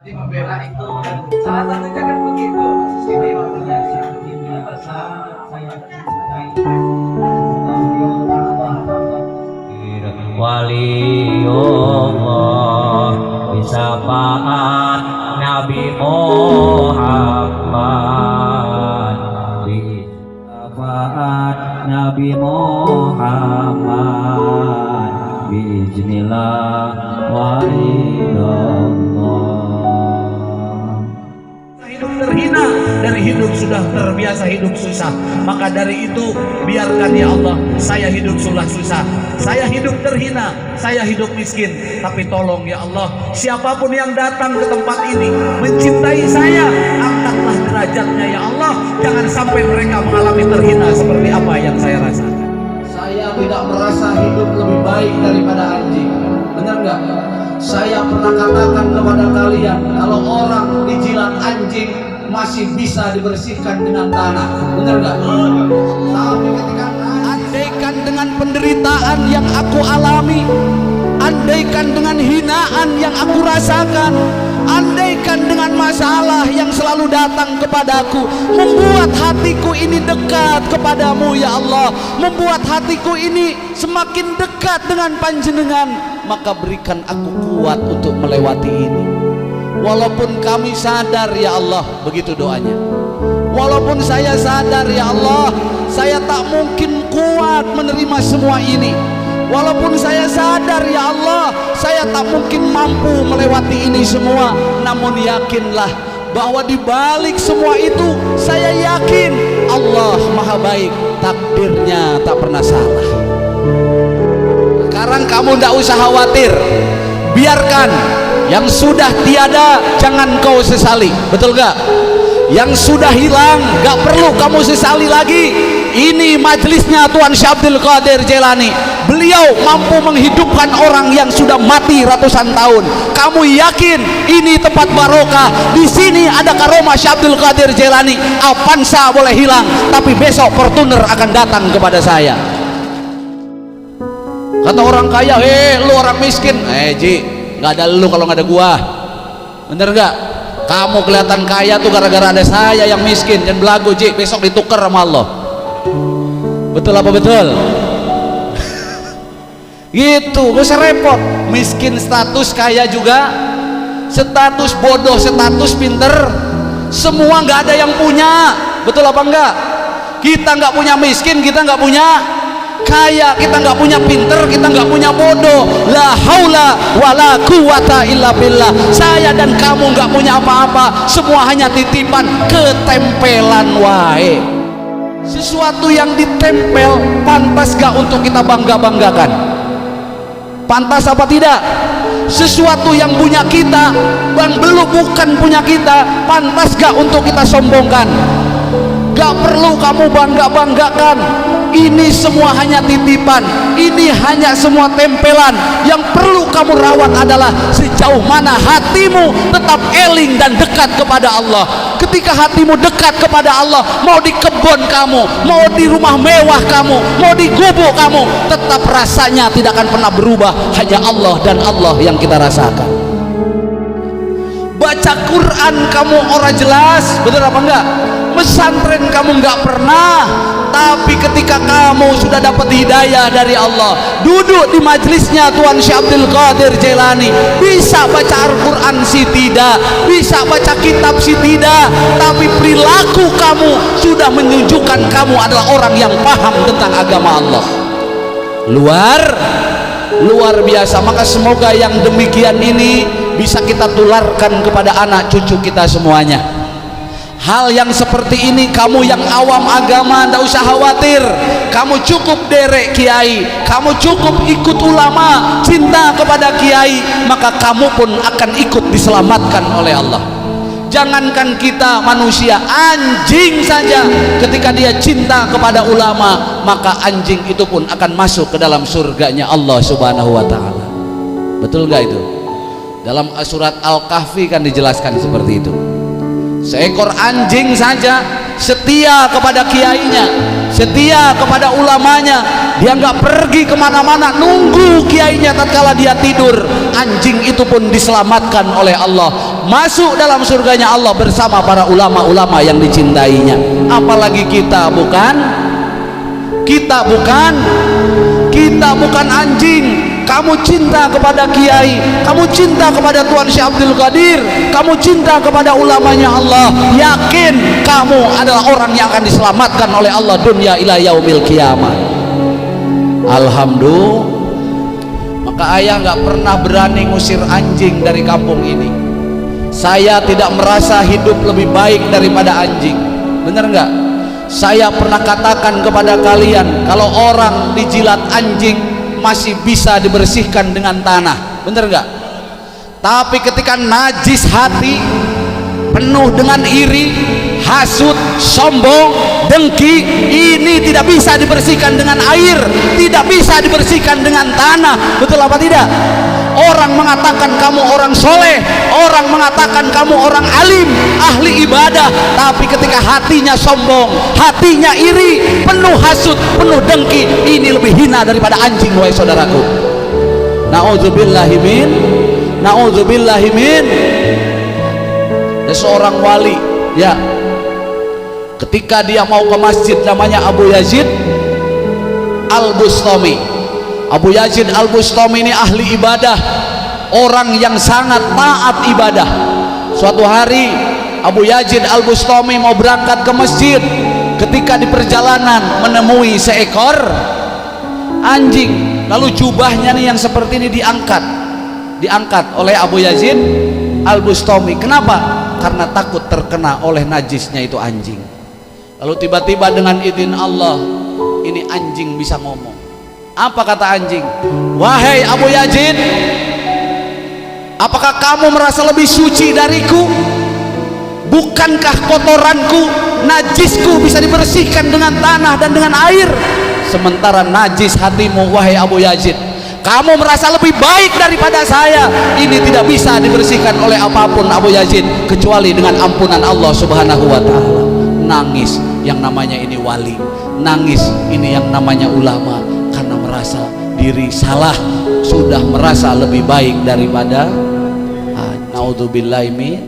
Membela itu salah satunya kan begitu. Ini makanya waliullah bisafaat Nabi Muhammad, bisafaat Nabi Muhammad, biiznillah walidullah. Hidup terhina dari hidup sudah terbiasa hidup susah, maka dari itu biarkan ya Allah saya hidup susah, saya hidup terhina, saya hidup miskin, tapi tolong ya Allah siapapun yang datang ke tempat ini mencintai saya, angkatlah derajatnya ya Allah, jangan sampai mereka mengalami terhina seperti apa yang saya rasakan. saya tidak merasa hidup lebih baik daripada anjing. Benar nggak? Saya pernah katakan kepada kalian, kalau orang dijilat anjing masih bisa dibersihkan dengan tanah. Benar nggak? Tapi ketika Andaikan dengan penderitaan yang aku alami, andaikan dengan hinaan yang aku rasakan, andaikan dengan masalah yang selalu datang kepadaku, membuat hatiku ini dekat kepadamu ya Allah, membuat hatiku ini semakin dekat dengan Panjenengan, maka berikan aku kuat untuk melewati ini. Walaupun kami sadar ya Allah, begitu doanya, walaupun saya sadar ya Allah saya tak mungkin kuat menerima semua ini, walaupun saya sadar ya Allah saya tak mungkin mampu melewati ini semua, namun yakinlah bahwa di balik semua itu saya yakin Allah Maha Baik, takdirnya tak pernah salah. Sekarang kamu tidak usah khawatir, biarkan yang sudah tiada jangan kau sesali, betul gak? Yang sudah hilang gak perlu kamu sesali lagi. Ini majelisnya Tuan Syekh Abdul Qadir Jailani, beliau mampu menghidupkan orang yang sudah mati ratusan tahun. Kamu yakin ini tempat barokah? Di sini ada karomah Syekh Abdul Qadir Jailani. Avanza boleh hilang, tapi besok Fortuner akan datang kepada saya. Kata orang kaya, lu orang miskin. Ji, nggak ada lu kalau nggak ada gua. Bener nggak? Kamu kelihatan kaya tuh gara-gara ada saya yang miskin. Jangan belagu, Ji, besok ditukar sama Allah. Betul apa betul? Gitu, gak usah repot. Miskin status, kaya juga status, bodoh status, pinter, semua nggak ada yang punya. Betul apa enggak? Kita nggak punya miskin, kita nggak punya kaya, kita nggak punya pinter, kita nggak punya bodoh. La haula wala quwata illa billah. Saya dan kamu nggak punya apa-apa, semua hanya titipan, ketempelan wae. Sesuatu yang ditempel pantas gak untuk kita bangga-banggakan? Pantas apa tidak? Sesuatu yang punya kita, belum bukan punya kita, pantas gak untuk kita sombongkan? Gak perlu kamu bangga-banggakan. Ini semua hanya titipan, ini hanya semua tempelan. Yang perlu kamu rawat adalah sejauh mana hatimu tetap eling dan dekat kepada Allah. Ketika hatimu dekat kepada Allah, mau di kebun kamu, mau di rumah mewah kamu, mau di gubuk kamu, tetap rasanya tidak akan pernah berubah. Hanya Allah dan Allah yang kita rasakan. Baca Quran kamu ora jelas, betul apa enggak? Pesantren kamu enggak pernah, tapi ketika kamu sudah dapat hidayah dari Allah, duduk di majelisnya Tuan Syekh Abdul Qadir Jailani, bisa baca Al-Quran sih tidak, bisa baca kitab sih tidak, tapi perilaku kamu sudah menunjukkan kamu adalah orang yang paham tentang agama Allah. Luar biasa. Maka semoga yang demikian ini bisa kita tularkan kepada anak cucu kita semuanya. Hal yang seperti ini, kamu yang awam agama tidak usah khawatir. Kamu cukup derek kiai, kamu cukup ikut ulama, cinta kepada kiai, maka kamu pun akan ikut diselamatkan oleh Allah. Jangankan kita manusia, anjing saja ketika dia cinta kepada ulama, maka anjing itu pun akan masuk ke dalam surganya Allah Subhanahu wa ta'ala. Betul nggak itu? Dalam surat Al-Kahfi kan dijelaskan seperti itu. Seekor anjing saja setia kepada kiainya, setia kepada ulamanya. Dia nggak pergi kemana-mana, nunggu kiainya tatkala dia tidur. Anjing itu pun diselamatkan oleh Allah, masuk dalam surganya Allah bersama para ulama-ulama yang dicintainya. Apalagi kita bukan anjing. Kamu cinta kepada kiai, kamu cinta kepada Tuan Syekh Abdul Qadir, kamu cinta kepada ulamanya Allah, yakin kamu adalah orang yang akan diselamatkan oleh Allah dunia ila yaumil qiyamah. Alhamdulillah. Maka ayah nggak pernah berani ngusir anjing dari kampung ini. Saya tidak merasa hidup lebih baik daripada anjing. Bener nggak? Saya pernah katakan kepada kalian, kalau orang dijilat anjing masih bisa dibersihkan dengan tanah, bener nggak? Tapi ketika najis hati, penuh dengan iri, hasut, sombong, dengki, ini tidak bisa dibersihkan dengan air, tidak bisa dibersihkan dengan tanah. Betul apa tidak? Orang mengatakan kamu orang soleh, orang mengatakan kamu orang alim, ahli ibadah, tapi ketika hatinya sombong, hatinya iri, penuh hasut, penuh dengki, ini lebih hina daripada anjing, wahai saudaraku. Na'udzubillahimin. Ada seorang wali, ya, ketika dia mau ke masjid namanya Abu Yazid Al-Bustami. Abu Yazid Al-Bustami ini ahli ibadah, orang yang sangat taat ibadah. Suatu hari Abu Yazid Al-Bustami mau berangkat ke masjid. Ketika di perjalanan menemui seekor anjing, lalu jubahnya nih yang seperti ini diangkat oleh Abu Yazid Al-Bustami. Kenapa? Karena takut terkena oleh najisnya itu anjing. Lalu tiba-tiba dengan izin Allah, ini anjing bisa ngomong. Apa kata anjing? Wahai Abu Yazid, apakah kamu merasa lebih suci dariku? Bukankah kotoranku, najisku bisa dibersihkan dengan tanah dan dengan air? Sementara najis hatimu, wahai Abu Yazid, kamu merasa lebih baik daripada saya. Ini tidak bisa dibersihkan oleh apapun, Abu Yazid, kecuali dengan ampunan Allah Subhanahu wa ta'ala. Nangis yang namanya ini wali, nangis ini yang namanya ulama, karena merasa diri salah, sudah merasa lebih baik daripada naudzubillahi min